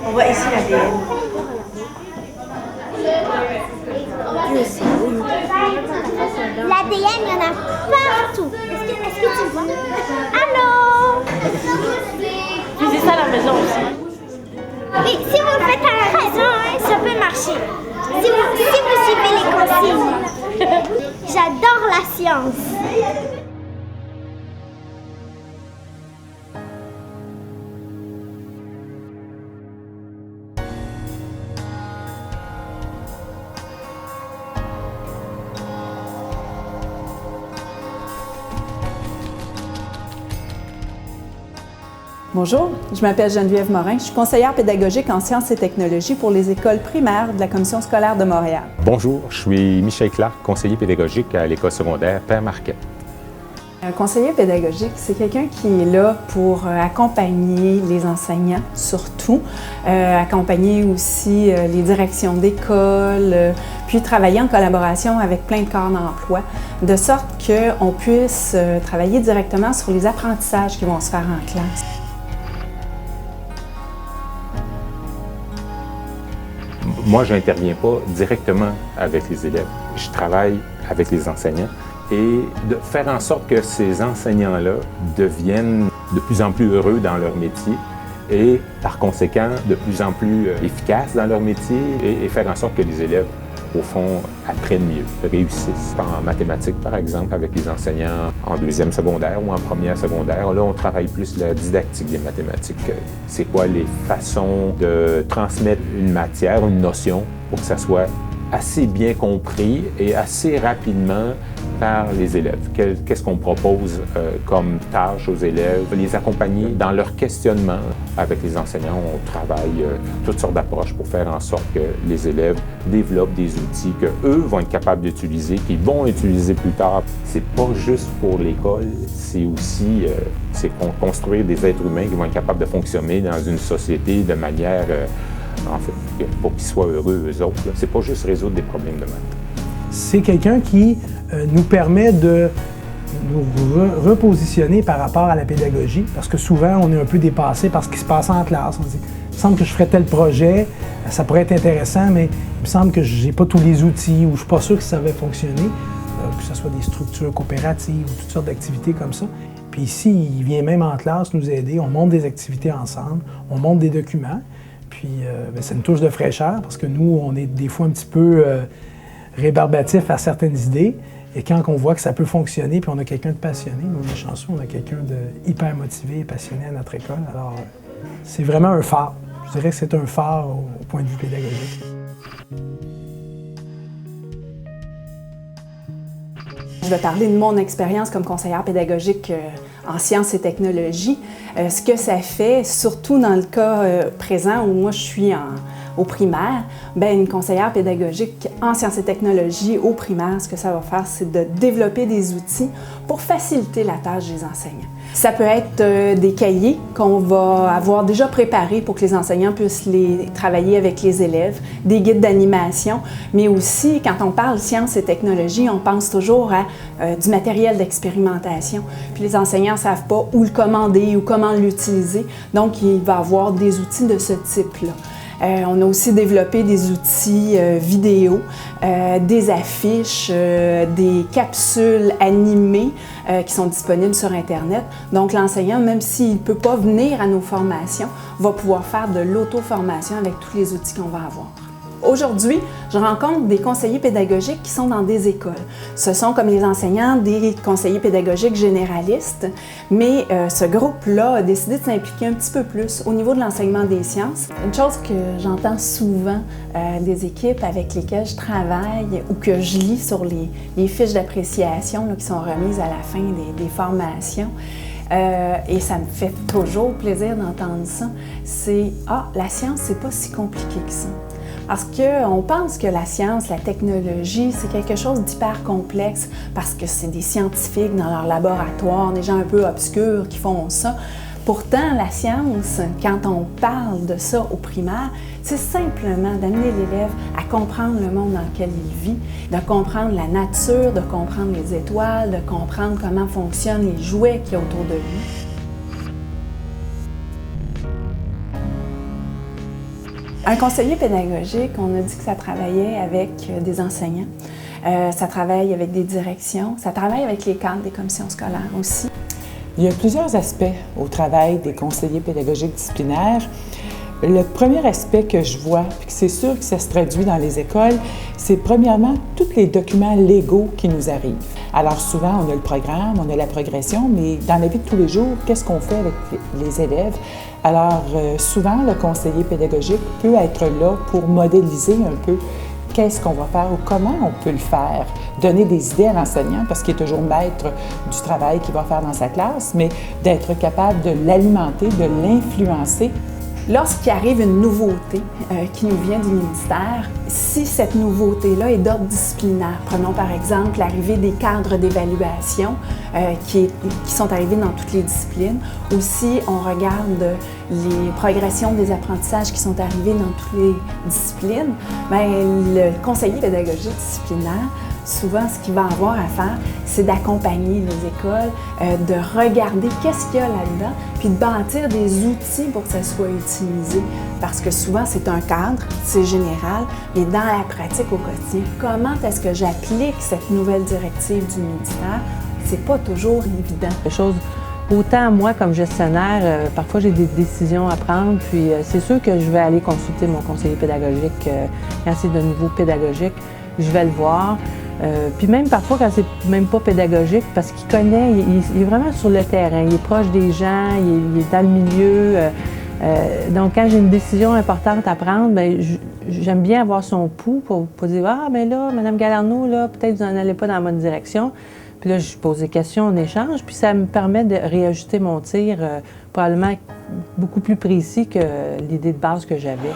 On voit ici l'ADN. L'ADN, il y en a partout. Est-ce que tu vois? Allô? Faisais ça à la maison aussi. Oui, si vous le faites à la maison, hein, ça peut marcher. Si vous suivez les consignes. J'adore la science. Bonjour, je m'appelle Geneviève Morin, je suis conseillère pédagogique en sciences et technologies pour les écoles primaires de la Commission scolaire de Montréal. Bonjour, je suis Michel Clark, conseiller pédagogique à l'école secondaire Père Marquette. Un conseiller pédagogique, c'est quelqu'un qui est là pour accompagner les enseignants, surtout, accompagner aussi les directions d'école, puis travailler en collaboration avec plein de corps d'emploi, de sorte qu'on puisse travailler directement sur les apprentissages qui vont se faire en classe. Moi, je n'interviens pas directement avec les élèves. Je travaille avec les enseignants et de faire en sorte que ces enseignants-là deviennent de plus en plus heureux dans leur métier et, par conséquent, de plus en plus efficaces dans leur métier et faire en sorte que les élèves, au fond, apprennent mieux, réussissent. En mathématiques, par exemple, avec les enseignants en deuxième secondaire ou en première secondaire, là, on travaille plus la didactique des mathématiques. C'est quoi les façons de transmettre une matière, une notion, pour que ça soit assez bien compris et assez rapidement par les élèves. Qu'est-ce qu'on propose comme tâche aux élèves? Les accompagner dans leur questionnement. Avec les enseignants, on travaille toutes sortes d'approches pour faire en sorte que les élèves développent des outils qu'eux vont être capables d'utiliser, qu'ils vont utiliser plus tard. C'est pas juste pour l'école, c'est aussi construire des êtres humains qui vont être capables de fonctionner dans une société de manière, en fait, pour qu'ils soient heureux eux autres. C'est pas juste résoudre des problèmes de maths. C'est quelqu'un qui nous permet de nous repositionner par rapport à la pédagogie, parce que souvent, on est un peu dépassé par ce qui se passe en classe. On dit, il me semble que je ferais tel projet, ça pourrait être intéressant, mais il me semble que je n'ai pas tous les outils ou je ne suis pas sûr que ça va fonctionner, que ce soit des structures coopératives ou toutes sortes d'activités comme ça. Puis ici, il vient même en classe nous aider, on monte des activités ensemble, on monte des documents, puis c'est une touche de fraîcheur, parce que nous, on est des fois un petit peu rébarbatif à certaines idées. Et quand on voit que ça peut fonctionner, puis on a quelqu'un de passionné, nous on est chanceux, on a quelqu'un de hyper motivé et passionné à notre école. Alors, c'est vraiment un phare. Je dirais que c'est un phare au point de vue pédagogique. Je vais parler de mon expérience comme conseillère pédagogique en sciences et technologies. Ce que ça fait, surtout dans le cas présent où moi je suis au primaire, bien, une conseillère pédagogique en sciences et technologies au primaire, ce que ça va faire, c'est de développer des outils pour faciliter la tâche des enseignants. Ça peut être des cahiers qu'on va avoir déjà préparés pour que les enseignants puissent les travailler avec les élèves, des guides d'animation, mais aussi, quand on parle sciences et technologies, on pense toujours à du matériel d'expérimentation. Puis les enseignants ne savent pas où le commander ou comment l'utiliser, donc il va y avoir des outils de ce type-là. On a aussi développé des outils vidéo, des affiches, des capsules animées qui sont disponibles sur Internet. Donc l'enseignant, même s'il ne peut pas venir à nos formations, va pouvoir faire de l'auto-formation avec tous les outils qu'on va avoir. Aujourd'hui, je rencontre des conseillers pédagogiques qui sont dans des écoles. Ce sont, comme les enseignants, des conseillers pédagogiques généralistes, mais ce groupe-là a décidé de s'impliquer un petit peu plus au niveau de l'enseignement des sciences. Une chose que j'entends souvent des équipes avec lesquelles je travaille ou que je lis sur les fiches d'appréciation qui sont remises à la fin des formations, et ça me fait toujours plaisir d'entendre ça, c'est « Ah, la science, c'est pas si compliqué que ça ». Parce qu'on pense que la science, la technologie, c'est quelque chose d'hyper complexe parce que c'est des scientifiques dans leur laboratoire, des gens un peu obscurs qui font ça. Pourtant, la science, quand on parle de ça au primaire, c'est simplement d'amener l'élève à comprendre le monde dans lequel il vit, de comprendre la nature, de comprendre les étoiles, de comprendre comment fonctionnent les jouets qu'il y a autour de lui. Un conseiller pédagogique, on a dit que ça travaillait avec des enseignants, ça travaille avec des directions, ça travaille avec les cadres des commissions scolaires aussi. Il y a plusieurs aspects au travail des conseillers pédagogiques disciplinaires. Le premier aspect que je vois, puis que c'est sûr que ça se traduit dans les écoles, c'est premièrement tous les documents légaux qui nous arrivent. Alors souvent, on a le programme, on a la progression, mais dans la vie de tous les jours, qu'est-ce qu'on fait avec les élèves? Alors souvent, le conseiller pédagogique peut être là pour modéliser un peu qu'est-ce qu'on va faire ou comment on peut le faire. Donner des idées à l'enseignant, parce qu'il est toujours maître du travail qu'il va faire dans sa classe, mais d'être capable de l'alimenter, de l'influencer. Lorsqu'il arrive une nouveauté qui nous vient du ministère, si cette nouveauté-là est d'ordre disciplinaire, prenons par exemple l'arrivée des cadres d'évaluation qui sont arrivés dans toutes les disciplines, ou si on regarde les progressions des apprentissages qui sont arrivés dans toutes les disciplines, bien, le conseiller pédagogique disciplinaire, souvent, ce qu'il va avoir à faire, c'est d'accompagner les écoles, de regarder qu'est-ce qu'il y a là-dedans, puis de bâtir des outils pour que ça soit utilisé. Parce que souvent, c'est un cadre, c'est général, mais dans la pratique au quotidien, comment est-ce que j'applique cette nouvelle directive du ministère? C'est pas toujours évident. Les choses, autant moi comme gestionnaire, parfois j'ai des décisions à prendre, puis c'est sûr que je vais aller consulter mon conseiller pédagogique quand c'est de nouveau pédagogique, je vais le voir. Puis même parfois quand c'est même pas pédagogique, parce qu'il connaît, il est vraiment sur le terrain, il est proche des gens, il est dans le milieu. Donc quand j'ai une décision importante à prendre, bien, j'aime bien avoir son pouls pour dire « Ah, bien là, Mme Galarneau, là, peut-être vous n'en allez pas dans la bonne direction. » Puis là, je pose des questions, on échange, puis ça me permet de réajuster mon tir probablement beaucoup plus précis que l'idée de base que j'avais.